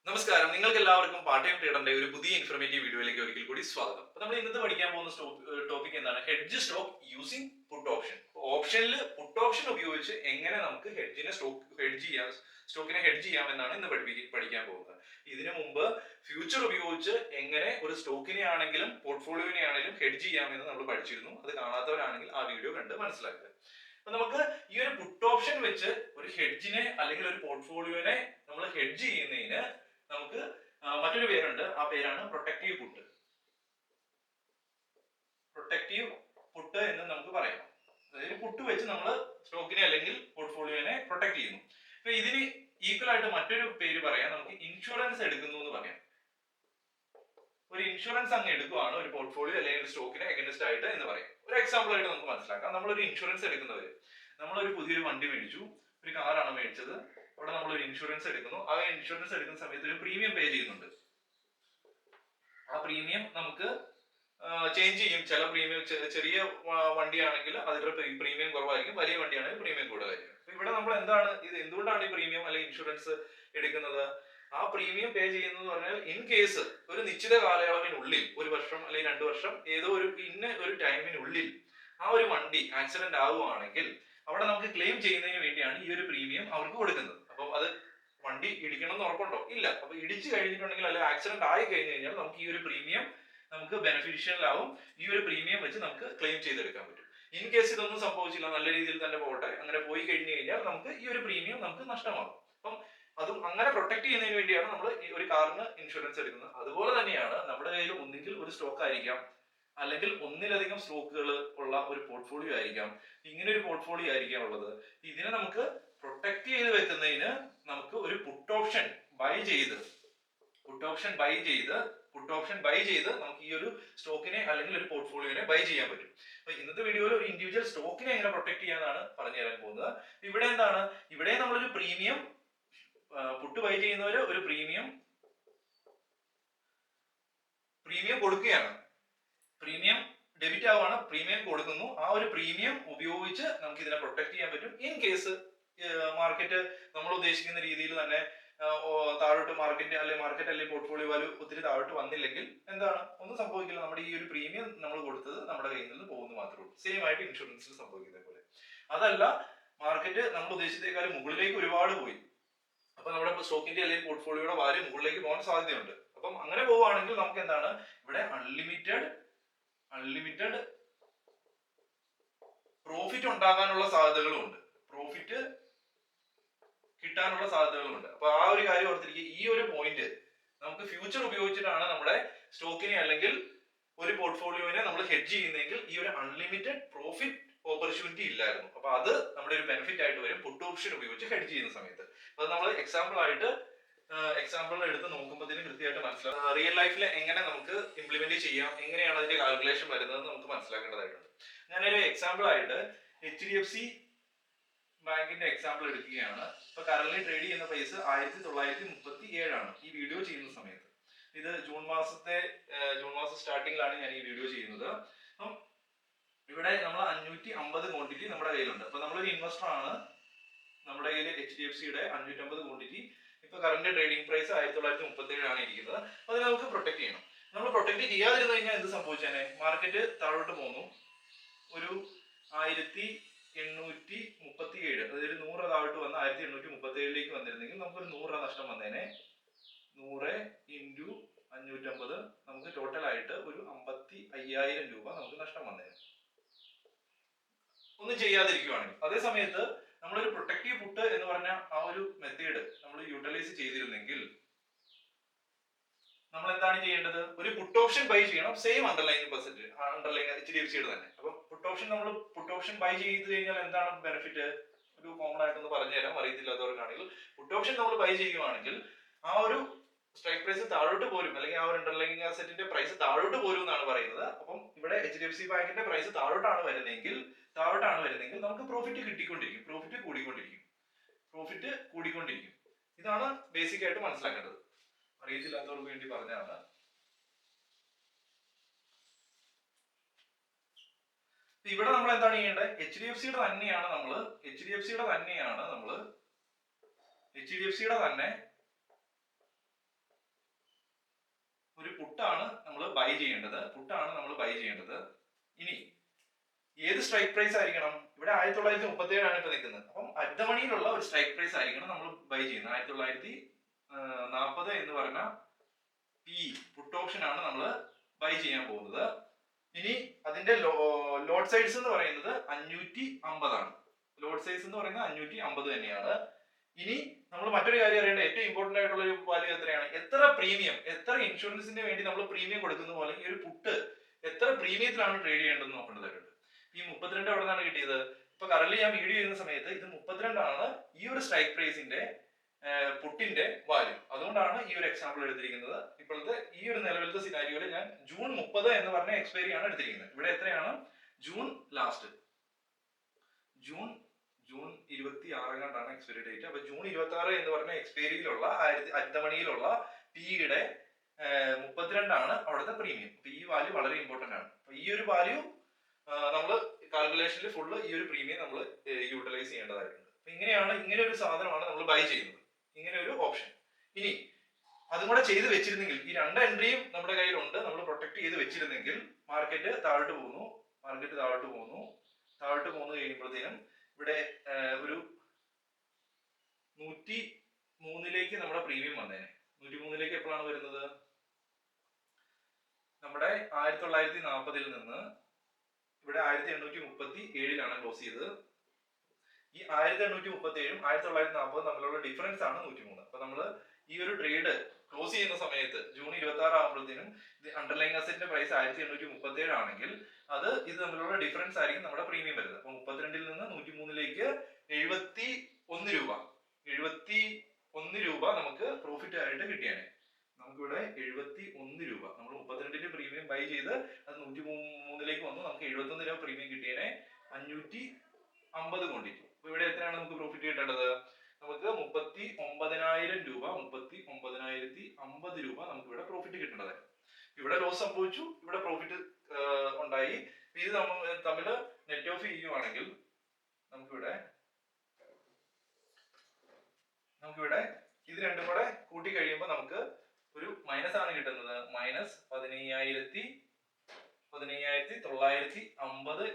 നമസ്കാരം, നിങ്ങൾക്ക് എല്ലാവർക്കും പാർട്ട് ടൈം ട്രേഡറിന്റെ ഒരു പുതിയ ഇൻഫർമേറ്റീവ് വീഡിയോയിലേക്ക് ഒരിക്കൽ കൂടി സ്വാഗതം. അപ്പോൾ നമ്മൾ ഇന്നത്തെ പഠിക്കാൻ പോകുന്ന ടോപ്പിക് എന്താണ്? Hedge stock using puttu option. ഓപ്ഷനിൽ പുട്ട് ഓപ്ഷൻ ഉപയോഗിച്ച് എങ്ങനെ നമുക്ക് സ്റ്റോക്കിനെ ഹെഡ്ജ് ചെയ്യാം എന്നാണ് ഇന്ന് പഠിക്കാൻ പോകുന്നത്. ഇതിനു മുമ്പ് ഫ്യൂച്ചർ ഉപയോഗിച്ച് എങ്ങനെ ഒരു സ്റ്റോക്കിനെ ആണെങ്കിലും പോർട്ട്ഫോളിയോനെ ആണെങ്കിലും ഹെഡ്ജ് ചെയ്യാമെന്ന് നമ്മൾ പഠിച്ചിരുന്നു. അത് കാണാത്തവരാണെങ്കിൽ ആ വീഡിയോ കണ്ട് മനസ്സിലാക്കുക. അപ്പൊ നമുക്ക് ഈ ഒരു പുട്ട് ഓപ്ഷൻ വെച്ച് ഒരു ഹെഡ്ജിനെ അല്ലെങ്കിൽ ഒരു പോർട്ട്ഫോളിയോനെ നമ്മൾ ഹെഡ്ജ് ചെയ്യുന്നതിന് നമുക്ക് മറ്റൊരു പേരുണ്ട്. ആ പേരാണ് പ്രൊട്ടക്റ്റീവ് പുട്ട്. പ്രൊട്ടക്റ്റീവ് പുട്ട് എന്ന് നമുക്ക് പറയാം. അതായത് പുട്ട് വെച്ച് നമ്മൾ സ്റ്റോക്കിനെ അല്ലെങ്കിൽ പോർട്ട്ഫോളിയോനെ പ്രൊട്ടക്ട് ചെയ്യുന്നു. അപ്പൊ ഇതിന് ഈക്വൽ ആയിട്ട് മറ്റൊരു പേര് പറയാം. നമുക്ക് ഇൻഷുറൻസ് എടുക്കുന്നു എന്ന് പറയാം. ഒരു ഇൻഷുറൻസ് അങ്ങ് എടുക്കുകയാണ് ഒരു പോർട്ട്ഫോളിയോ അല്ലെങ്കിൽ ഒരു സ്റ്റോക്കിനെ അഗൈൻസ്റ്റ് ആയിട്ട് എന്ന് പറയും. ഒരു എക്സാമ്പിൾ ആയിട്ട് നമുക്ക് മനസ്സിലാക്കാം. നമ്മളൊരു ഇൻഷുറൻസ് എടുക്കുന്നവര്, നമ്മളൊരു പുതിയൊരു വണ്ടി മേടിച്ചു, ഒരു കാറാണ് മേടിച്ചത്. അവിടെ നമ്മൾ ഒരു ഇൻഷുറൻസ് എടുക്കുന്നു. ആ ഇൻഷുറൻസ് എടുക്കുന്ന സമയത്ത് ഒരു പ്രീമിയം പേ ചെയ്യുന്നുണ്ട്. ആ പ്രീമിയം നമുക്ക് ചേഞ്ച് ചെയ്യും. ചില പ്രീമിയം ചെറിയ വണ്ടിയാണെങ്കിൽ അതിന്റെ പ്രീമിയം കുറവായിരിക്കും, വലിയ വണ്ടിയാണെങ്കിൽ പ്രീമിയം കൂടുതലായിരിക്കും. ഇവിടെ നമ്മൾ എന്തുകൊണ്ടാണ് ഈ പ്രീമിയം അല്ലെങ്കിൽ ഇൻഷുറൻസ് എടുക്കുന്നത്? ആ പ്രീമിയം പേ ചെയ്യുന്നത് പറഞ്ഞാൽ ഇൻ കേസ് ഒരു നിശ്ചിത കാലയളവിനുള്ളിൽ, ഒരു വർഷം അല്ലെങ്കിൽ 2 വർഷം, ഏതോ ഒരു ടൈമിനുള്ളിൽ ആ ഒരു വണ്ടി ആക്സിഡന്റ് ആവുകയാണെങ്കിൽ അവിടെ നമുക്ക് ക്ലെയിം ചെയ്യുന്നതിന് വേണ്ടിയാണ് ഈ ഒരു പ്രീമിയം അവർക്ക് കൊടുക്കുന്നത്. അപ്പൊ അത് വണ്ടി ഇടിക്കണം എന്ന് ഉറപ്പുണ്ടോ? ഇല്ല. അപ്പൊ ഇടിച്ചു കഴിഞ്ഞിട്ടുണ്ടെങ്കിൽ അല്ലെങ്കിൽ ആക്സിഡന്റ് ആയി കഴിഞ്ഞു കഴിഞ്ഞാൽ നമുക്ക് ഈ ഒരു പ്രീമിയം നമുക്ക് ബെനിഫിഷ്യൽ ആവും. ഈ ഒരു പ്രീമിയം വെച്ച് നമുക്ക് ക്ലെയിം ചെയ്തെടുക്കാൻ പറ്റും. ഇൻ കേസ് ഇതൊന്നും സംഭവിച്ചില്ല, നല്ല രീതിയിൽ തന്നെ പോകട്ടെ, അങ്ങനെ പോയി കഴിഞ്ഞു കഴിഞ്ഞാൽ നമുക്ക് ഈ ഒരു പ്രീമിയം നമുക്ക് നഷ്ടമാകും. അപ്പം അതും അങ്ങനെ പ്രൊട്ടക്ട് ചെയ്യുന്നതിന് വേണ്ടിയാണ് നമ്മൾ ഈ ഒരു കാറിന് ഇൻഷുറൻസ് എടുക്കുന്നത്. അതുപോലെ തന്നെയാണ് നമ്മുടെ കയ്യിൽ ഒന്നുകിൽ ഒരു സ്റ്റോക്ക് ആയിരിക്കാം, അല്ലെങ്കിൽ ഒന്നിലധികം സ്റ്റോക്കുകൾ ഉള്ള ഒരു പോർട്ട്ഫോളിയോ ആയിരിക്കാം. ഇങ്ങനെ ഒരു പോർട്ട്ഫോളിയോ ആയിരിക്കാം ഉള്ളത്. ഇതിനെ നമുക്ക് പ്രൊട്ടക്ട് ചെയ്ത് വെക്കുന്നതിന് നമുക്ക് ഒരു പുട്ട് ഓപ്ഷൻ ബൈ ചെയ്ത് നമുക്ക് ഈ ഒരു സ്റ്റോക്കിനെ അല്ലെങ്കിൽ ഒരു പോർട്ട്ഫോളിയോനെ ബൈ ചെയ്യാൻ പറ്റും. അപ്പൊ ഇന്നത്തെ വീഡിയോയിൽ ഒരു ഇൻഡിവിജ്വൽ സ്റ്റോക്കിനെ എങ്ങനെ പ്രൊട്ടക്ട് ചെയ്യാനാണ് പറഞ്ഞു തരാൻ പോകുന്നത്. ഇവിടെ നമ്മളൊരു പ്രീമിയം പുട്ട് ബൈ ചെയ്യുന്നവര് ഒരു പ്രീമിയം കൊടുക്കുകയാണ്. പ്രീമിയം ഡെബിറ്റ് ആവുകയാണ്, പ്രീമിയം കൊടുക്കുന്നു. ആ ഒരു പ്രീമിയം ഉപയോഗിച്ച് നമുക്ക് ഇതിനെ പ്രൊട്ടക്ട് ചെയ്യാൻ പറ്റും. ഇൻ കേസ് മാർക്കറ്റ് നമ്മൾ ഉദ്ദേശിക്കുന്ന രീതിയിൽ തന്നെ താഴോട്ട് മാർക്കറ്റ് അല്ലെങ്കിൽ പോർട്ട്ഫോളിയോ വാല്യൂ ഒത്തിരി താഴോട്ട് വന്നില്ലെങ്കിൽ ഒന്നും സംഭവിക്കില്ല. നമ്മുടെ ഈ ഒരു പ്രീമിയം നമ്മൾ കൊടുത്തത് നമ്മുടെ കയ്യിൽ നിന്ന് പോകുന്നു മാത്രമേ ഉള്ളൂ. സെയിം ആയിട്ട് ഇൻഷുറൻസിൽ സംഭവിക്കുന്ന പോലെ. അതല്ല, മാർക്കറ്റ് നമ്മൾ ഉദ്ദേശിച്ചേക്കാളും മുകളിലേക്ക് ഒരുപാട് പോയി, അപ്പൊ നമ്മുടെ സ്റ്റോക്കിന്റെ അല്ലെങ്കിൽ പോർട്ട്ഫോളിയോയുടെ വാല്യൂ മുകളിലേക്ക് പോകാൻ സാധ്യതയുണ്ട്. അപ്പം അങ്ങനെ പോവുകയാണെങ്കിൽ നമുക്ക് ഇവിടെ അൺലിമിറ്റഡ് പ്രോഫിറ്റ് ഉണ്ടാകാനുള്ള സാധ്യതകളുമുണ്ട്, പ്രോഫിറ്റ് കിട്ടാനുള്ള സാധ്യതകളുമുണ്ട്. അപ്പൊ ആ ഒരു കാര്യം ഓർത്തിരിക്കുക. ഈ ഒരു പോയിന്റ് നമുക്ക് ഫ്യൂച്ചർ ഉപയോഗിച്ചിട്ടാണ് നമ്മുടെ സ്റ്റോക്കിനെ അല്ലെങ്കിൽ ഒരു പോർട്ട്ഫോളിയോനെ നമ്മൾ ഹെഡ്ജ് ചെയ്യുന്നതെങ്കിൽ ഈ ഒരു അൺലിമിറ്റഡ് പ്രോഫിറ്റ് ഓപ്പർച്യൂണിറ്റി ഇല്ലായിരുന്നു. അപ്പൊ അത് നമ്മുടെ ഒരു ബെനിഫിറ്റ് ആയിട്ട് വരും പുട്ട് ഓപ്ഷൻ ഉപയോഗിച്ച് ഹെഡ്ജ് ചെയ്യുന്ന സമയത്ത്. അത് നമ്മൾ എക്സാമ്പിൾ എടുത്ത് നോക്കുമ്പോൾ കൃത്യമായിട്ട് മനസ്സിലാവും. റിയൽ ലൈഫിൽ എങ്ങനെ നമുക്ക് ഇംപ്ലിമെന്റ് ചെയ്യാം, എങ്ങനെയാണ് അതിന്റെ കാൽക്കുലേഷൻ വരുന്നത് നമുക്ക് മനസ്സിലാക്കേണ്ടതായിട്ടുണ്ട്. ഞാനൊരു എക്സാമ്പിൾ ആയിട്ട് HDFC ബാങ്കിന്റെ എക്സാമ്പിൾ എടുക്കുകയാണ്. ഇപ്പൊ കറന്റ് ട്രേഡ് ചെയ്യുന്ന പ്രൈസ് 1937 ആണ് ഈ വീഡിയോ ചെയ്യുന്ന സമയത്ത്. ഇത് ജൂൺ മാസ സ്റ്റാർട്ടിങ്ങിലാണ് ഞാൻ ഈ വീഡിയോ ചെയ്യുന്നത്. അപ്പം ഇവിടെ നമ്മൾ 550 ക്വാണ്ടിറ്റി നമ്മുടെ കയ്യിലുണ്ട്. അപ്പൊ നമ്മളൊരു ഇൻവെസ്റ്റർ ആണ്. നമ്മുടെ കയ്യിൽ HDFCയുടെ 550 ക്വാണ്ടിറ്റി. ഇപ്പൊ കറന്റ് ട്രേഡിംഗ് പ്രൈസ് 1937 ആണ് ഇരിക്കുന്നത്. അതിനെ നമുക്ക് പ്രൊട്ടക്ട് ചെയ്യണം. നമ്മൾ പ്രൊട്ടക്ട് ചെയ്യാതിരുന്നു കഴിഞ്ഞാൽ എന്ത് സംഭവിച്ചേനെ? മാർക്കറ്റ് താഴോട്ട് പോകുന്നു, ഒരു 1837, അതായത് 100 താഴോട്ട് വന്ന് 1837 വന്നിരുന്നെങ്കിൽ നമുക്കൊരു 100 നഷ്ടം വന്നേനെ. 100 × 550 നമുക്ക് ടോട്ടൽ ആയിട്ട് ഒരു 55,000 രൂപ നമുക്ക് നഷ്ടം വന്നേനെ, ഒന്നും ചെയ്യാതിരിക്കുവാണെങ്കിൽ. അതേ സമയത്ത് നമ്മളൊരു പ്രൊട്ടക്റ്റീവ് പുട്ട് എന്ന് പറഞ്ഞ ആ ഒരു മെത്തേഡ് നമ്മൾ യൂട്ടിലൈസ് ചെയ്തിരുന്നെങ്കിൽ നമ്മൾ എന്താണ് ചെയ്യേണ്ടത്? ഒരു പുട്ട് ഓപ്ഷൻ ബൈ ചെയ്യണം, സെയിം അണ്ടർലൈൻ HDFCയുടെ തന്നെ. അപ്പൊ പുട്ട് ഓപ്ഷൻ ബൈ ചെയ്ത് കഴിഞ്ഞാൽ എന്താണ് ബെനിഫിറ്റ്? ഒരു കോമൺ ആയിട്ടൊന്ന് പറഞ്ഞുതരാം അറിയത്തില്ലാത്തവർക്കാണെങ്കിൽ. പുട്ട് ഓപ്ഷൻ നമ്മൾ ബൈ ചെയ്യുകയാണെങ്കിൽ ആ ഒരു സ്ട്രൈക്ക് പ്രൈസ് താഴോട്ട് പോരും, അല്ലെങ്കിൽ ആ ഒരു അണ്ടർലൈനിങ് അസറ്റിന്റെ പ്രൈസ് താഴോട്ട് പോരും എന്നാണ് പറയുന്നത്. അപ്പം ഇവിടെ HDFC ബാങ്കിന്റെ പ്രൈസ് താഴോട്ടാണ് വരുന്നതെങ്കിൽ നമുക്ക് പ്രോഫിറ്റ് കിട്ടിക്കൊണ്ടിരിക്കും, പ്രോഫിറ്റ് കൂടിക്കൊണ്ടിരിക്കും. ഇതാണ് ബേസിക് ആയിട്ട് മനസ്സിലാക്കേണ്ടത്. അറിയത്തില്ലാത്തവർക്ക് വേണ്ടി പറഞ്ഞതാണ്. ഇവിടെ നമ്മൾ എന്താണ് ചെയ്യേണ്ടത്? HDFCയുടെ തന്നെ ഒരു പുട്ടാണ് നമ്മൾ ബൈ ചെയ്യേണ്ടത്. ഇനി ഏത് സ്ട്രൈക്ക് പ്രൈസ് ആയിരിക്കണം? ഇവിടെ 1937 ആണ് ഇപ്പൊ നിൽക്കുന്നത്. അപ്പം അറ്റ് ദ മണിയിലുള്ള ഒരു സ്ട്രൈക്ക് പ്രൈസ് ആയിരിക്കണം നമ്മൾ ബൈ ചെയ്യുന്നത്. 1940 എന്ന് പറഞ്ഞ പി പുട്ട് ഓപ്ഷൻ ആണ് നമ്മൾ ബൈ ചെയ്യാൻ പോകുന്നത്. ഇനി അതിന്റെ ലോട്ട് സൈസ് എന്ന് പറയുന്നത് 550 ആണ്. ലോട്ട് സൈസ് എന്ന് പറയുന്നത് 550 തന്നെയാണ്. ഇനി നമ്മൾ മറ്റൊരു കാര്യം അറിയേണ്ട ഏറ്റവും ഇമ്പോർട്ടന്റ് ആയിട്ടുള്ള ഒരു വാല്യൂ എത്രയാണ്? എത്ര പ്രീമിയം, എത്ര ഇൻഷുറൻസിന് വേണ്ടി നമ്മൾ പ്രീമിയം കൊടുക്കുന്ന പോലെ ഈ ഒരു പുട്ട് എത്ര പ്രീമിയത്തിലാണ് ട്രേഡ് ചെയ്യേണ്ടതെന്ന് നോക്കേണ്ടതായിട്ടുണ്ട്. ഈ 32 എവിടെ നിന്നാണ് കിട്ടിയത്? ഇപ്പൊ കറന്റ് ഞാൻ വീഡിയോ ചെയ്യുന്ന സമയത്ത് ഇത് 32 ആണ് ഈ ഒരു സ്ട്രൈക്ക് പ്രൈസിന്റെ പുട്ടിന്റെ വാല്യൂ. അതുകൊണ്ടാണ് ഈ ഒരു എക്സാമ്പിൾ എടുത്തിരിക്കുന്നത്. ഇപ്പോഴത്തെ ഈ ഒരു നിലവിലത്തെ സിനാരിയോയിൽ ഞാൻ ജൂൺ 30 എന്ന് പറഞ്ഞ എക്സ്പയറി ആണ് എടുത്തിരിക്കുന്നത്. ഇവിടെ എത്രയാണ്? ജൂൺ ലാസ്റ്റ്, ജൂൺ 26 കണ്ടാണ് എക്സ്പയറി ഡേറ്റ്. അപ്പൊ ജൂൺ 26 എന്ന് പറഞ്ഞ എക്സ്പയറിയിലുള്ള അറ്റമണിയിലുള്ള പിയുടെ 32 ആണ് അവിടുത്തെ പ്രീമിയം. അപ്പൊ ഈ വാല്യൂ വളരെ ഇമ്പോർട്ടന്റ് ആണ്. അപ്പൊ ഈ ഒരു വാല്യൂ നമ്മൾ കാൽക്കുലേഷനിൽ ഫുള്ള് ഈ ഒരു പ്രീമിയം നമ്മൾ യൂട്ടിലൈസ് ചെയ്യേണ്ടതായിട്ടുണ്ട്. അപ്പൊ ഇങ്ങനെ ഒരു സാധനമാണ് നമ്മൾ ബൈ ചെയ്യുന്നത്, ഇങ്ങനെ ഒരു ഓപ്ഷൻ. ഇനി അതും കൂടെ ചെയ്ത് വെച്ചിരുന്നെങ്കിൽ, ഈ രണ്ട് എൻട്രിയും നമ്മുടെ കയ്യിലുണ്ട്, നമ്മൾ പ്രൊട്ടക്ട് ചെയ്ത് വെച്ചിരുന്നെങ്കിൽ മാർക്കറ്റ് താഴോട്ട് പോകുന്നു കഴിയുമ്പോഴത്തേനും ഇവിടെ ഒരു 103 നമ്മുടെ പ്രീമിയം വന്നേനെ. 103 എപ്പോഴാണ് വരുന്നത്? നമ്മുടെ 1940 നിന്ന് ഇവിടെ 1837 ക്ലോസ് ചെയ്തത്. ഈ 1837 1940 തമ്മിലുള്ള ഡിഫറൻസ് ആണ് 103. അപ്പൊ നമ്മൾ ഈ ഒരു ട്രേഡ് ക്ലോസ് ചെയ്യുന്ന സമയത്ത് ജൂൺ 26 ആകുമ്പോഴത്തേനും അണ്ടർലൈങ് അസറ്റിന്റെ പ്രൈസ് 1837 ആണെങ്കിൽ ഇത് തമ്മിലുള്ള ഡിഫറൻസ് ആയിരിക്കും നമ്മുടെ പ്രീമിയം വരുന്നത്. അപ്പൊ 32 നിന്ന് 103 71 രൂപ നമുക്ക് പ്രോഫിറ്റ് ആയിട്ട് കിട്ടിയാണ്. നമുക്കിവിടെ 71 രൂപ, നമ്മൾ 32 പ്രീമിയം ബൈ ചെയ്ത് അത് 103 വന്നു, നമുക്ക് 71 രൂപ പ്രീമിയം കിട്ടിയതിനെ 550 ക്വാണ്ടിറ്റി. അപ്പൊ ഇവിടെ എത്രയാണ് നമുക്ക് പ്രോഫിറ്റ് കിട്ടേണ്ടത്? നമുക്ക് 39,000 രൂപ, 39,050 രൂപ നമുക്ക് ഇവിടെ പ്രോഫിറ്റ് കിട്ടേണ്ടതായി. ഇവിടെ ലോസ് സംഭവിച്ചു, ഇവിടെ പ്രോഫിറ്റ് ഉണ്ടായി. ഇത് തമ്മിൽ നെറ്റ് ഓഫ് ചെയ്യുവാണെങ്കിൽ നമുക്കിവിടെ ഇത് രണ്ടും കൂടെ കൂട്ടി കഴിയുമ്പോൾ നമുക്ക് ഒരു മൈനസ് ആണ് കിട്ടുന്നത്. -15,950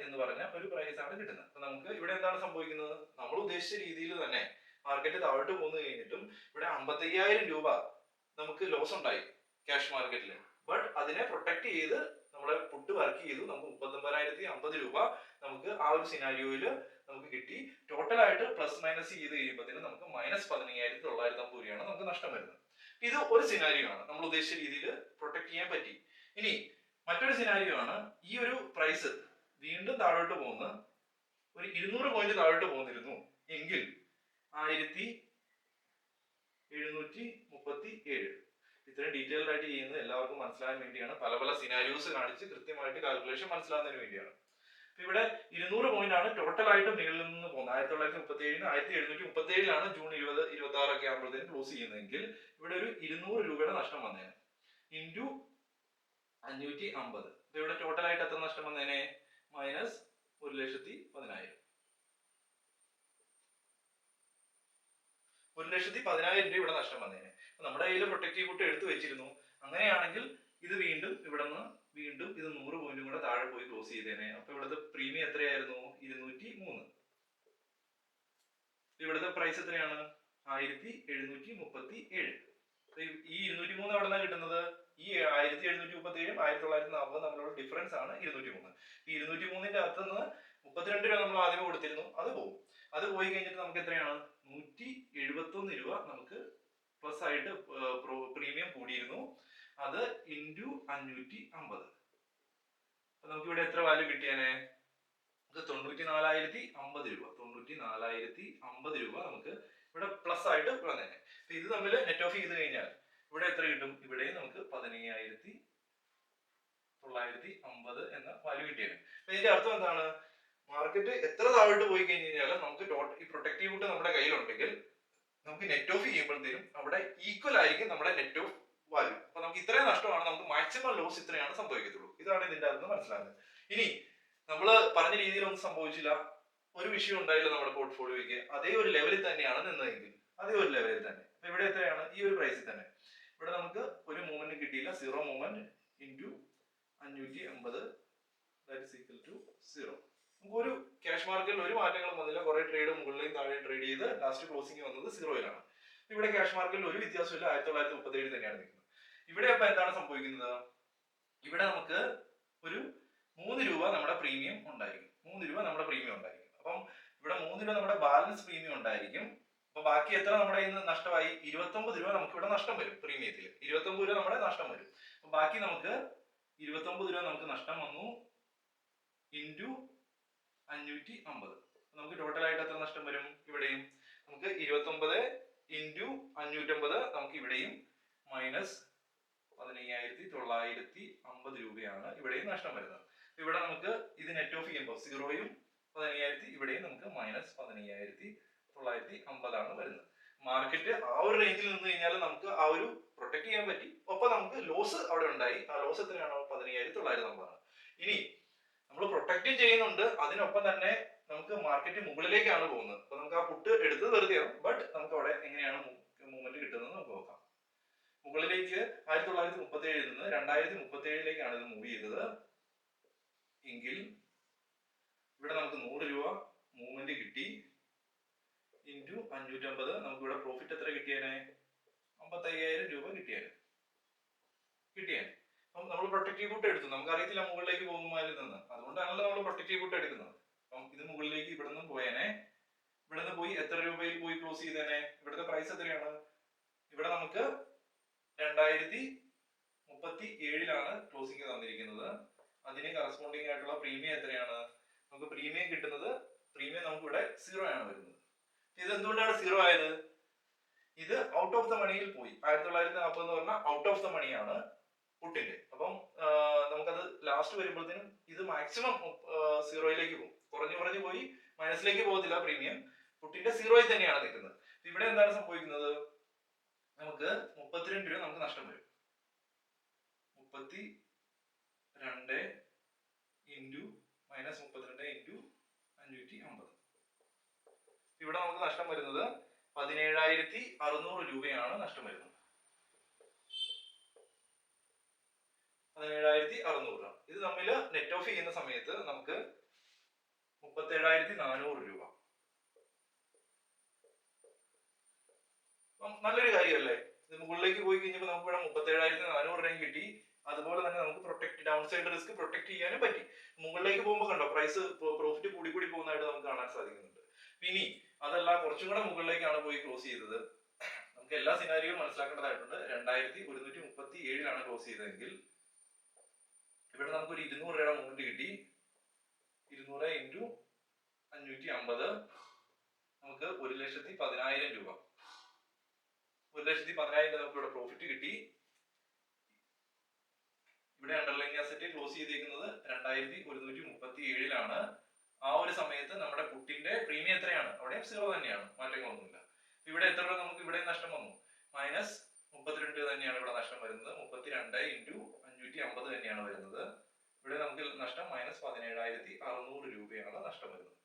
എന്ന് പറഞ്ഞ ഒരു പ്രൈസ് ആണ് കിട്ടുന്നത്. അപ്പൊ നമുക്ക് ഇവിടെ എന്താണ് സംഭവിക്കുന്നത്? നമ്മൾ ഉദ്ദേശിച്ച രീതിയിൽ തന്നെ മാർക്കറ്റ് താഴോട്ട് പോന്നു കഴിഞ്ഞിട്ടും ഇവിടെ 55,000 രൂപ നമുക്ക് ലോസ് ഉണ്ടായി ക്യാഷ് മാർക്കറ്റിൽ. ബട്ട് അതിനെ പ്രൊട്ടക്ട് ചെയ്ത് നമ്മളെ പുട്ട് വർക്ക് ചെയ്തു. നമുക്ക് 39,050 രൂപ നമുക്ക് ആ ഒരു സിനാരിയോയിൽ നമുക്ക് കിട്ടി. ടോട്ടൽ ആയിട്ട് പ്ലസ് മൈനസ് ചെയ്ത് കഴിയുമ്പോഴത്തേനും നമുക്ക് -15,950 രൂപയാണ് നമുക്ക് നഷ്ടം വരുന്നത്. ഇത് ഒരു സിനാരിയോ ആണ്, നമ്മൾ ഉദ്ദേശിച്ച രീതിയിൽ പ്രൊട്ടക്ട് ചെയ്യാൻ പറ്റി. ഇനി മറ്റൊരു സിനാരിയോ ആണ്, ഈ ഒരു പ്രൈസ് വീണ്ടും താഴോട്ട് പോകുന്ന ഒരു 200 പോയിന്റ് താഴോട്ട് പോകുന്നിരുന്നു എങ്കിൽ 1737. ഇത്രയും ഡീറ്റെയിൽഡ് ആയിട്ട് ചെയ്യുന്നത് എല്ലാവർക്കും മനസ്സിലാകാൻ വേണ്ടിയാണ്. പല സിനാരിയോസ് കാണിച്ച് കൃത്യമായിട്ട് കാൽക്കുലേഷൻ മനസ്സിലാകുന്നതിന് വേണ്ടിയാണ്. ഇവിടെ 200 പോയിന്റ് ആണ് ടോട്ടൽ ആയിട്ട് മുകളിൽ നിന്ന് പോകുന്നത്. 1937 1737 ജൂൺ 26 ഒക്കെ ആകുമ്പോഴത്തേക്കും ക്ലോസ് ചെയ്യുന്നതെങ്കിൽ ഇവിടെ ഒരു 200 രൂപയുടെ നഷ്ടം വന്നേനെ ഇൻറ്റു 550. അപ്പൊ ഇവിടെ ടോട്ടൽ ആയിട്ട് എത്ര നഷ്ടം വന്നേനെ? -1,10,000. 1,10,000 രൂപ ഇവിടെ നഷ്ടം വന്നേനെ. നമ്മുടെ കയ്യിൽ പ്രൊട്ടക്റ്റീവ് പുട്ട് എടുത്തു വെച്ചിരുന്നു. അങ്ങനെയാണെങ്കിൽ ഇത് വീണ്ടും ഇത് 100 പോയിന്റും കൂടെ താഴെ പോയി ക്ലോസ് ചെയ്തേനെ. അപ്പൊ ഇവിടുത്തെ പ്രീമിയം എത്രയായിരുന്നു? 203. ഇവിടുത്തെ പ്രൈസ് എത്രയാണ്? 1737. ഈ 203 എവിടെ നിന്നാണ് കിട്ടുന്നത്? ഈ 1737 1940 തമ്മിലുള്ള ഡിഫറൻസ് ആണ് 203. ഈ 203ന്റെ അകത്തുനിന്ന് 32 രൂപ നമ്മൾ ആദ്യമേ കൊടുത്തിരുന്നു, അത് പോയി കഴിഞ്ഞിട്ട് നമുക്ക് എത്രയാണ്? 171 രൂപ നമുക്ക് പ്ലസ് ആയിട്ട് പ്രീമിയം കൂടിയിരുന്നു. അത് ഇൻറ്റു 550. നമുക്ക് ഇവിടെ എത്ര വാല്യൂ കിട്ടിയാനെ? 94,050 രൂപ. 94,050 രൂപ നമുക്ക് ഇവിടെ പ്ലസ് ആയിട്ട് വന്നേനെ. ഇത് തമ്മിൽ നെറ്റ് ഓഫ് ചെയ്ത് കഴിഞ്ഞാൽ ഇവിടെ എത്ര കിട്ടും? ഇവിടെ നമുക്ക് 15,950 എന്ന വാല്യൂ കിട്ടിയാണ്. അപ്പൊ ഇതിന്റെ അർത്ഥം എന്താണ്? മാർക്കറ്റ് എത്ര താഴോട്ട് പോയി കഴിഞ്ഞാൽ നമുക്ക് ഈ പ്രൊട്ടക്റ്റീവ് പുട്ട് നമ്മുടെ കയ്യിലുണ്ടെങ്കിൽ നമുക്ക് നെറ്റ് ഓഫ് ചെയ്യുമ്പോഴത്തേനും അവിടെ ഈക്വൽ ആയിരിക്കും നമ്മുടെ നെറ്റ് ഓഫ് വാല്യൂ. അപ്പൊ നമുക്ക് ഇത്രയും നഷ്ടമാണ്, നമുക്ക് മാക്സിമം ലോസ് ഇത്രയാണ് സംഭവിക്കത്തുള്ളൂ. ഇതാണ് ഇതിന്റെ അകത്ത് മനസ്സിലാകുന്നത്. ഇനി നമ്മൾ പറഞ്ഞ രീതിയിലൊന്നും സംഭവിച്ചില്ല, ഒരു വിഷയം ഉണ്ടായില്ല നമ്മുടെ പോർട്ട്ഫോളിയോയ്ക്ക്. അതേ ഒരു ലെവലിൽ തന്നെയാണ് നിന്നതെങ്കിൽ, അതേ ഒരു ലെവലിൽ തന്നെ. അപ്പൊ ഇവിടെ എത്രയാണ്? ഈ ഒരു പ്രൈസിൽ തന്നെ ഇവിടെ നമുക്ക് ഒരു മൂവ്മെന്റ് കിട്ടിയില്ല, 0% zero movement into 550 that is equal to 0. നമുക്ക് ഒരു ക്യാഷ് മാർക്കറ്റിൽ ഒരു മാറ്റങ്ങളും വന്നില്ല. കുറെ ട്രേഡ് മുകളിലേയും താഴെ ട്രേഡ് ചെയ്ത് ലാസ്റ്റ് ക്ലോസിംഗ് വന്നത് 0-ലാണ്. ഇവിടെ ക്യാഷ് മാർക്കറ്റിൽ ഒരു വ്യത്യാസമില്ല, 1937 തന്നെയാണ് നിൽക്കുന്നത്. ഇവിടെ അപ്പൊ എന്താണ് സംഭവിക്കുന്നത്? ഇവിടെ നമുക്ക് ഒരു 3 രൂപ നമ്മുടെ പ്രീമിയം ഉണ്ടായിരിക്കും. 3 രൂപ നമ്മുടെ പ്രീമിയം ഉണ്ടായിരിക്കും. അപ്പം ഇവിടെ 3 രൂപ നമ്മുടെ ബാലൻസ് പ്രീമിയം ഉണ്ടായിരിക്കും. അപ്പൊ ബാക്കി എത്ര നമ്മുടെ ഇന്ന് നഷ്ടമായി? 29 രൂപ നമുക്ക് ഇവിടെ നഷ്ടം വരും. പ്രീമിയത്തിൽ 29 രൂപ നമ്മുടെ നഷ്ടം വരും. അപ്പൊ ബാക്കി നമുക്ക് 29 രൂപ നമുക്ക് നഷ്ടം വന്നു ഇൻറ്റു 550. നമുക്ക് ടോട്ടൽ ആയിട്ട് എത്ര നഷ്ടം വരും? ഇവിടെയും നമുക്ക് 29 ഇൻറ്റു 550 നമുക്ക് ഇവിടെയും മൈനസ് 15,950 രൂപയാണ് ഇവിടെയും നഷ്ടം വരുന്നത്. ഇവിടെ നമുക്ക് ഇത് നെറ്റ് ഓഫ് ചെയ്യുമ്പോൾ 0-യും 15,000 ഇവിടെയും നമുക്ക് മൈനസ് 15,950 ആണ് വരുന്നത്. മാർക്കറ്റ് ആ ഒരു റേഞ്ചിൽ നിന്ന് കഴിഞ്ഞാൽ നമുക്ക് ആ ഒരു പ്രൊട്ടക്ട് ചെയ്യാൻ പറ്റി. ഒപ്പം നമുക്ക് ലോസ് അവിടെ ഉണ്ടായി. ആ ലോസ് എത്രയാണോ? 15,950 ആണ്. ഇനി നമ്മൾ പ്രൊട്ടക്റ്റും ചെയ്യുന്നുണ്ട്, അതിനൊപ്പം തന്നെ നമുക്ക് മാർക്കറ്റ് മുകളിലേക്കാണ് പോകുന്നത്. അപ്പൊ നമുക്ക് ആ പുട്ട് എടുത്തത് വെറുതെയാണ്, ബട്ട് നമുക്ക് അവിടെ എങ്ങനെയാണ് മൂവ്മെന്റ് കിട്ടുന്നത് നമുക്ക് നോക്കാം. മുകളിലേക്ക് 1937 നിന്ന് 2037ലേക്കാണ് ഇത് മൂവ് ചെയ്തത് എങ്കിൽ ഇവിടെ നമുക്ക് 100 രൂപ മൂവ്മെന്റ് കിട്ടി ഇൻറ്റു 550. നമുക്ക് ഇവിടെ പ്രോഫിറ്റ് എത്ര കിട്ടിയേനെ? 55,000 രൂപ കിട്ടിയേനെ. അപ്പം നമ്മൾ പ്രൊട്ടക്റ്റീവ് പുട്ട് എടുത്തു. നമുക്ക് അറിയത്തില്ല മുകളിലേക്ക് പോകുന്നതിൽ നിന്ന്, അതുകൊണ്ടാണല്ലോ നമ്മൾ പ്രൊട്ടക്റ്റീവ് പുട്ട് എടുക്കുന്നത്. അപ്പം ഇത് മുകളിലേക്ക് ഇവിടെ നിന്ന് പോയേനെ. ഇവിടെ നിന്ന് പോയി എത്ര രൂപയിൽ പോയി ക്ലോസ് ചെയ്തേനെ? ഇവിടുത്തെ പ്രൈസ് എത്രയാണ്? ഇവിടെ നമുക്ക് 2037ലാണ് ക്ലോസിംഗ് തന്നിരിക്കുന്നത്. അതിന് കറസ്പോണ്ടിങ് ആയിട്ടുള്ള പ്രീമിയം എത്രയാണ്? നമുക്ക് പ്രീമിയം കിട്ടുന്നത്, പ്രീമിയം നമുക്ക് ഇവിടെ 0 ആണ് വരുന്നത്. ഇത് എന്തുകൊണ്ടാണ് 0 ആയത്? ഇത് ഔട്ട് ഓഫ് ദ മണിയിൽ പോയി. 1940 എന്ന് പറഞ്ഞാൽ ഔട്ട് ഓഫ് ദ മണിയാണ് പുട്ടിന്റെ. അപ്പം നമുക്കത് ലാസ്റ്റ് വരുമ്പോഴത്തേനും ഇത് മാക്സിമം 0യിലേക്ക് പോകും. കുറഞ്ഞു പോയി മൈനസിലേക്ക് പോകത്തില്ല. പ്രീമിയം പുട്ടിന്റെ 0യിൽ തന്നെയാണ് നിൽക്കുന്നത്. ഇവിടെ എന്താണ് സംഭവിക്കുന്നത്? നമുക്ക് 32 രൂപ നമുക്ക് നഷ്ടം വരും. 32 ഇൻറ്റു മൈനസ് 32 ഇൻറ്റു 550. ഇവിടെ നമുക്ക് നഷ്ടം വരുന്നത് 17,600 രൂപയാണ് നഷ്ടം വരുന്നത്. 17,600 രൂപ. ഇത് തമ്മിൽ നെറ്റ് ഓഫ് ചെയ്യുന്ന സമയത്ത് നമുക്ക് 37,400 രൂപ. നല്ലൊരു കാര്യമല്ലേ? ഇത് മുകളിലേക്ക് പോയി കഴിഞ്ഞപ്പോൾ നമുക്ക് ഇവിടെ 37,400 രൂപയും കിട്ടി. അതുപോലെ തന്നെ നമുക്ക് protect down side risk protect ചെയ്യാനും പറ്റി. മുകളിലേക്ക് പോകുമ്പോൾ കണ്ടോ പ്രൈസ് പ്രോഫിറ്റ് കൂടി പോകുന്നതായിട്ട് നമുക്ക് കാണാൻ സാധിക്കുന്നുണ്ട്. ഇനി അതല്ല, കുറച്ചും കൂടെ മുകളിലേക്കാണ് പോയി ക്ലോസ് ചെയ്തത്. നമുക്ക് എല്ലാ സിനാരിയും മനസ്സിലാക്കേണ്ടതായിട്ടുണ്ട്. 2137ലാണ് ക്ലോസ് ചെയ്തതെങ്കിൽ ഇവിടെ നമുക്ക് ഒരു 200 രൂപയുടെ മൂവ്മെന്റ് കിട്ടി. 200 ഇൻറ്റു 550 നമുക്ക് 1,10,000 രൂപ. 1,10,000 നമുക്ക് ഇവിടെ പ്രോഫിറ്റ് കിട്ടി. ഇവിടെ അണ്ടർലൈൻ അസറ്റ് ക്ലോസ് ചെയ്തിരിക്കുന്നത് 2137ലാണ്. ആ ഒരു സമയത്ത് നമ്മുടെ പുട്ടിന്റെ പ്രീമിയം എത്രയാണ്? അവിടെ 0 തന്നെയാണ്, മാറ്റങ്ങളൊന്നുമില്ല. ഇവിടെ എത്ര രൂപ നമുക്ക് ഇവിടെ നഷ്ടം വന്നു? മൈനസ് 32 തന്നെയാണ് ഇവിടെ നഷ്ടം വരുന്നത്. 32 ഇൻറ്റു 550 തന്നെയാണ് വരുന്നത്. ഇവിടെ നമുക്ക് നഷ്ടം മൈനസ് 17,600 രൂപയാണ് നഷ്ടം വരുന്നത്.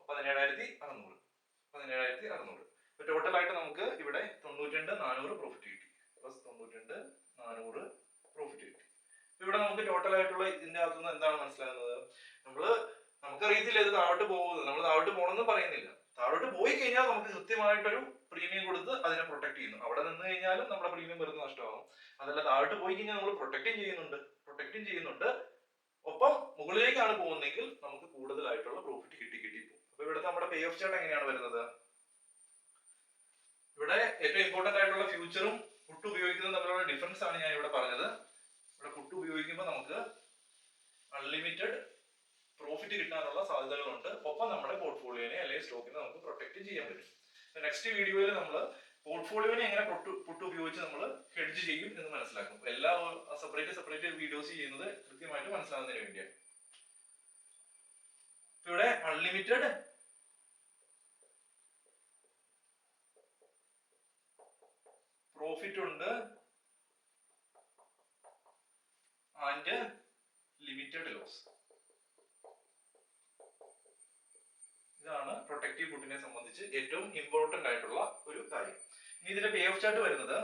17,600. അപ്പൊ ടോട്ടൽ ആയിട്ട് നമുക്ക് ഇവിടെ 92,400 പ്രോഫിറ്റ് കിട്ടി. പ്ലസ് 92,400 പ്രോഫിറ്റ് കിട്ടി. ഇവിടെ നമുക്ക് ടോട്ടൽ ആയിട്ടുള്ള ഇതിന്റെ അകത്തുനിന്ന് എന്താണ് മനസ്സിലാകുന്നത്? നമുക്കറിയത്തില്ല ഇത് താഴോട്ട് പോകുന്നത്. നമ്മൾ താഴോട്ട് പോകണമെന്ന് പറയുന്നില്ല. താഴോട്ട് പോയി കഴിഞ്ഞാൽ നമുക്ക് കൃത്യമായിട്ടൊരു പ്രീമിയം കൊടുത്ത് അതിനെ പ്രൊട്ടക്ട് ചെയ്യുന്നു. അവിടെ നിന്ന് കഴിഞ്ഞാലും നമ്മുടെ പ്രീമിയം വെറുതെ നഷ്ടമാകും. അതല്ല, താഴോട്ട് പോയി കഴിഞ്ഞാൽ നമ്മൾ പ്രൊട്ടക്റ്റും ചെയ്യുന്നുണ്ട്. ഒപ്പം മുകളിലേക്കാണ് പോകുന്നതെങ്കിൽ നമുക്ക് കൂടുതലായിട്ടുള്ള പ്രോഫിറ്റ് കിട്ടി പോകും. അപ്പൊ ഇവിടുത്തെ നമ്മുടെ പേ ഓഫ് ചാർട്ട് എങ്ങനെയാണ് വരുന്നത്? ഇവിടെ ഏറ്റവും ഇമ്പോർട്ടന്റ് ആയിട്ടുള്ള ഫ്യൂച്ചറും പുട്ട് ഉപയോഗിക്കുന്നതും തമ്മിലുള്ള ഡിഫറൻസ് ആണ് ഞാൻ ഇവിടെ പറഞ്ഞത്. ഇവിടെ പുട്ട് ഉപയോഗിക്കുമ്പോൾ നമുക്ക് അൺലിമിറ്റഡ് പ്രോഫിറ്റ് കിട്ടാനുള്ള സാധ്യതകളുണ്ട്. ഒപ്പം നമ്മുടെ പോർട്ട്ഫോളിയോനെ അല്ലെങ്കിൽ സ്റ്റോക്കിനെ നമുക്ക് പ്രൊട്ടക്ട് ചെയ്യാൻ പറ്റും. നെക്സ്റ്റ് വീഡിയോയിൽ നമ്മൾ പോർട്ട്ഫോളിയോനെ എങ്ങനെ പുട്ട് ഉപയോഗിച്ച് നമ്മൾ ഹെഡ്ജ് ചെയ്യും എന്ന് മനസ്സിലാക്കും. എല്ലാ സെപ്പറേറ്റ് വീഡിയോസ് ചെയ്യുന്നത് കൃത്യമായിട്ട് മനസ്സിലാകുന്നതിന് വേണ്ടിയാണ്. ഇവിടെ അൺലിമിറ്റഡ് പ്രോഫിറ്റ് ഉണ്ട് ആൻഡ് ലിമിറ്റഡ് ലോസ്. ഇതാണ് പ്രൊട്ടക്റ്റീവ് പുട്ടിനെ സംബന്ധിച്ച് ഏറ്റവും ഇമ്പോർട്ടന്റ് ആയിട്ടുള്ള ഒരു കാര്യം. ഇനി ഇതിന്റെ പേ ഓഫ് ചാർട്ട് വരുന്നത്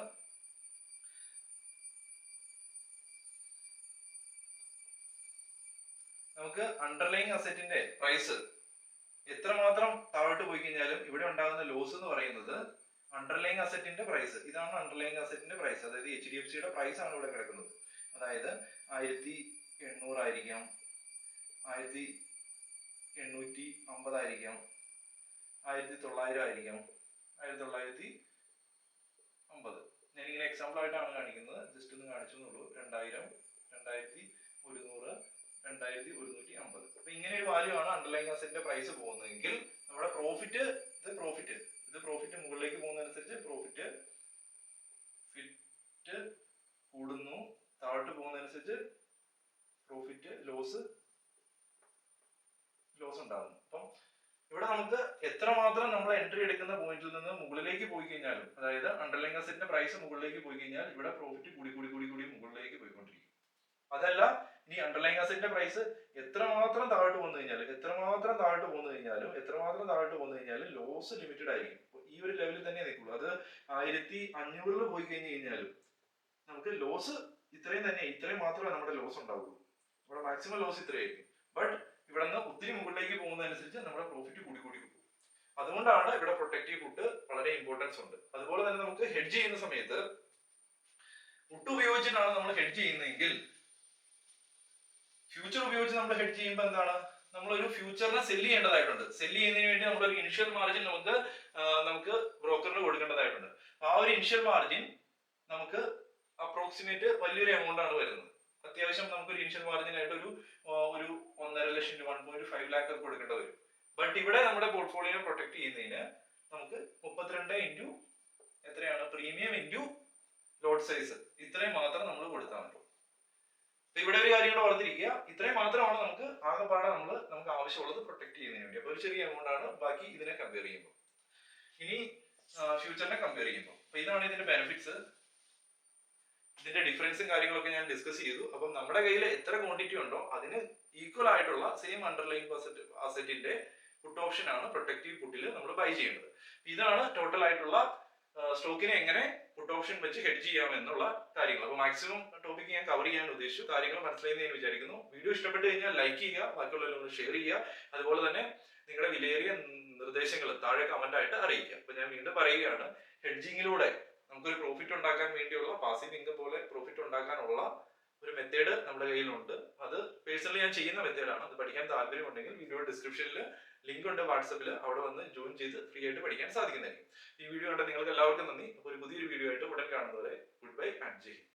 നമുക്ക് അണ്ടർലൈങ് അസറ്റിന്റെ പ്രൈസ് എത്രമാത്രം താഴോട്ട് പോയി കഴിഞ്ഞാലും ഇവിടെ ഉണ്ടാകുന്ന ലോസ് എന്ന് പറയുന്നത് അണ്ടർലൈങ് അസറ്റിന്റെ പ്രൈസ്, ഇതാണ് അണ്ടർലൈങ് അസറ്റിന്റെ പ്രൈസ്, അതായത് HDFCയുടെ പ്രൈസ് ആണ് ഇവിടെ കിടക്കുന്നത്. അതായത് 1800 ആയിരിക്കാം, 1850 ആയിരിക്കാം, 1900 ആയിരിക്കാം, 1950. ഞാനിങ്ങനെ എക്സാമ്പിൾ ആയിട്ടാണ് കാണിക്കുന്നത്, ജസ്റ്റ് ഒന്ന് കാണിച്ചു എന്നുള്ളൂ. 2000, 2100, 2150. അപ്പൊ ഇങ്ങനെ ഒരു വാല്യൂ ആണ് അണ്ടർലൈങ് അസറ്റിന്റെ പ്രൈസ് പോകുന്നതെങ്കിൽ നമ്മുടെ പ്രോഫിറ്റ് മുകളിലേക്ക് പോകുന്നതനുസരിച്ച് പ്രോഫിറ്റ് കൂടുന്നു, താഴോട്ട് പോകുന്നതനുസരിച്ച് പ്രോഫിറ്റ് ലോസ് ഉണ്ടാകുന്നു. അപ്പം ഇവിടെ നമുക്ക് എത്രമാത്രം നമ്മൾ എൻട്രി എടുക്കുന്ന പോയിന്റിൽ നിന്ന് മുകളിലേക്ക് പോയി കഴിഞ്ഞാലും, അതായത് അണ്ടർലൈങ് അസറ്റിന്റെ പ്രൈസ് മുകളിലേക്ക് പോയി കഴിഞ്ഞാൽ ഇവിടെ പ്രോഫിറ്റ് കൂടി മുകളിലേക്ക് പോയിക്കൊണ്ടിരിക്കും. അതല്ല, ഇനി അണ്ടർലൈങ് അസറ്റിന്റെ പ്രൈസ് എത്രമാത്രം താഴോട്ട് വന്നു കഴിഞ്ഞാലും ലോസ് ലിമിറ്റഡ് ആയിരിക്കും. ഈ ഒരു ലെവലിൽ തന്നെ നിൽക്കുള്ളൂ. അത് 1500 പോയി കഴിഞ്ഞാലും നമുക്ക് ലോസ് ഇത്രയും മാത്രമേ നമ്മുടെ ലോസ് ഉണ്ടാവുള്ളൂ. ഇവിടെ മാക്സിമം ലോസ് ഇത്രയായിരിക്കും. ബട്ട് ഇവിടെ നിന്ന് ഒത്തിരി മുകളിലേക്ക് പോകുന്നതനുസരിച്ച് നമ്മുടെ പ്രോഫിറ്റ് കൂടി പോകും. അതുകൊണ്ടാണ് ഇവിടെ പ്രൊട്ടക്റ്റീവ് പുട്ട് വളരെ ഇമ്പോർട്ടൻസ് ഉണ്ട്. അതുപോലെ തന്നെ നമുക്ക് ഹെഡ്ജ് ചെയ്യുന്ന സമയത്ത് പുട്ട് ഉപയോഗിച്ചിട്ടാണ് നമ്മൾ ഹെഡ്ജ് ചെയ്യുന്നതെങ്കിൽ, ഫ്യൂച്ചർ ഉപയോഗിച്ച് നമ്മൾ ഹെഡ്ജ് ചെയ്യുമ്പോൾ എന്താണ്, നമ്മളൊരു ഫ്യൂച്ചറിനെ സെല് ചെയ്യേണ്ടതായിട്ടുണ്ട്. സെല് ചെയ്യുന്നതിന് വേണ്ടി നമ്മളൊരു ഇനിഷ്യൽ മാർജിൻ നമുക്ക് ബ്രോക്കറിന് കൊടുക്കേണ്ടതായിട്ടുണ്ട്. ആ ഒരു ഇനിഷ്യൽ മാർജിൻ നമുക്ക് അപ്രോക്സിമേറ്റ് വലിയൊരു എമൗണ്ട് ആണ് വരുന്നത്. അത്യാവശ്യം നമുക്കൊരു ഇനിഷ്യൽ മാർജിൻ ആയിട്ട് ഒരു 1.5 ലക്ഷം, 1.5 lakh ഒക്കെ കൊടുക്കേണ്ടി വരും. ബട്ട് ഇവിടെ നമ്മുടെ പോർട്ട്ഫോളിയോ പ്രൊട്ടക്ട് ചെയ്യുന്നതിന് നമുക്ക് 32 ഇൻറ്റു എത്രയാണ്, പ്രീമിയം ഇൻറ്റു ലോട്ട് സൈസ്, ഇത്രയും മാത്രം നമ്മൾ കൊടുത്താൽ മതി. ഇവിടെ ഒരു കാര്യം കൂടെ ഓർത്തിരിക്കുക, ഇത്രയും മാത്രമാണ് നമുക്ക് ആകെപ്പാടെ നമുക്ക് ആവശ്യമുള്ളത് പ്രൊട്ടക്ട് ചെയ്യുന്നതിന് വേണ്ടി. അപ്പൊ ഒരു ചെറിയ എമൗണ്ട് ആണ് ബാക്കി ഇതിനെ കമ്പയർ ചെയ്യുമ്പോൾ. ഇനി ഫ്യൂച്ചറിനെ കമ്പയർ ചെയ്യുമ്പോൾ, അപ്പൊ ഇതാണ് ഇതിന്റെ ബെനിഫിറ്റ്സ്. ഇതിന്റെ ഡിഫറൻസും കാര്യങ്ങളൊക്കെ ഞാൻ ഡിസ്കസ് ചെയ്തു. അപ്പം നമ്മുടെ കയ്യിൽ എത്ര ക്വാണ്ടിറ്റി ഉണ്ടോ അതിന് ഈക്വൽ ആയിട്ടുള്ള സെയിം അണ്ടർലൈങ് അസറ്റിന്റെ പുട്ട് ഓപ്ഷൻ ആണ് പ്രൊട്ടക്റ്റീവ് പുട്ടിൽ നമ്മൾ ബൈ ചെയ്യേണ്ടത്. ഇതാണ് ടോട്ടൽ ആയിട്ടുള്ള സ്റ്റോക്കിനെ എങ്ങനെ പുട്ട് ഓപ്ഷൻ വെച്ച് ഹെഡ്ജ് ചെയ്യാം എന്നുള്ള കാര്യങ്ങൾ. അപ്പോൾ മാക്സിമം ടോപ്പിക് ഞാൻ കവർ ചെയ്യാൻ ഉദ്ദേശിച്ചു. കാര്യങ്ങൾ മനസ്സിലായെന്ന് ഞാൻ വിചാരിക്കുന്നു. വീഡിയോ ഇഷ്ടപ്പെട്ട് കഴിഞ്ഞാൽ ലൈക്ക് ചെയ്യുക, ബാക്കിയുള്ളവരൊന്ന് ഷെയർ ചെയ്യുക. അതുപോലെ തന്നെ നിങ്ങളുടെ വിലയേറിയ നിർദ്ദേശങ്ങൾ താഴെ കമന്റ് ആയിട്ട് അറിയിക്കുക. അപ്പൊ ഞാൻ വീണ്ടും പറയുകയാണ്, ഹെഡ്ജിങ്ങിലൂടെ നമുക്കൊരു പ്രോഫിറ്റ് ഉണ്ടാക്കാൻ വേണ്ടിയുള്ള പാസീവ് ഇൻകം പോലെ പ്രോഫിറ്റ് ഉണ്ടാക്കാനുള്ള ഒരു മെത്തേഡ് നമ്മുടെ കയ്യിലുണ്ട്. അത് പേഴ്സണലി ഞാൻ ചെയ്യുന്ന മെത്തേഡാണ്. അത് പഠിക്കാൻ താല്പര്യമുണ്ടെങ്കിൽ വീഡിയോ ഡിസ്ക്രിപ്ഷനിൽ ലിങ്ക് ഉണ്ട്, വാട്സപ്പിൽ, അവിടെ വന്ന് ജോയിൻ ചെയ്ത് ഫ്രീ ആയിട്ട് പഠിക്കാൻ സാധിക്കുന്നതായിരിക്കും. ഈ വീഡിയോ കണ്ട നിങ്ങൾക്ക് എല്ലാവർക്കും നന്ദി. അപ്പോൾ ഒരു പുതിയൊരു വീഡിയോ ആയിട്ട് ഉടൻ കാണുന്നവരെ good bye and Jai Hind.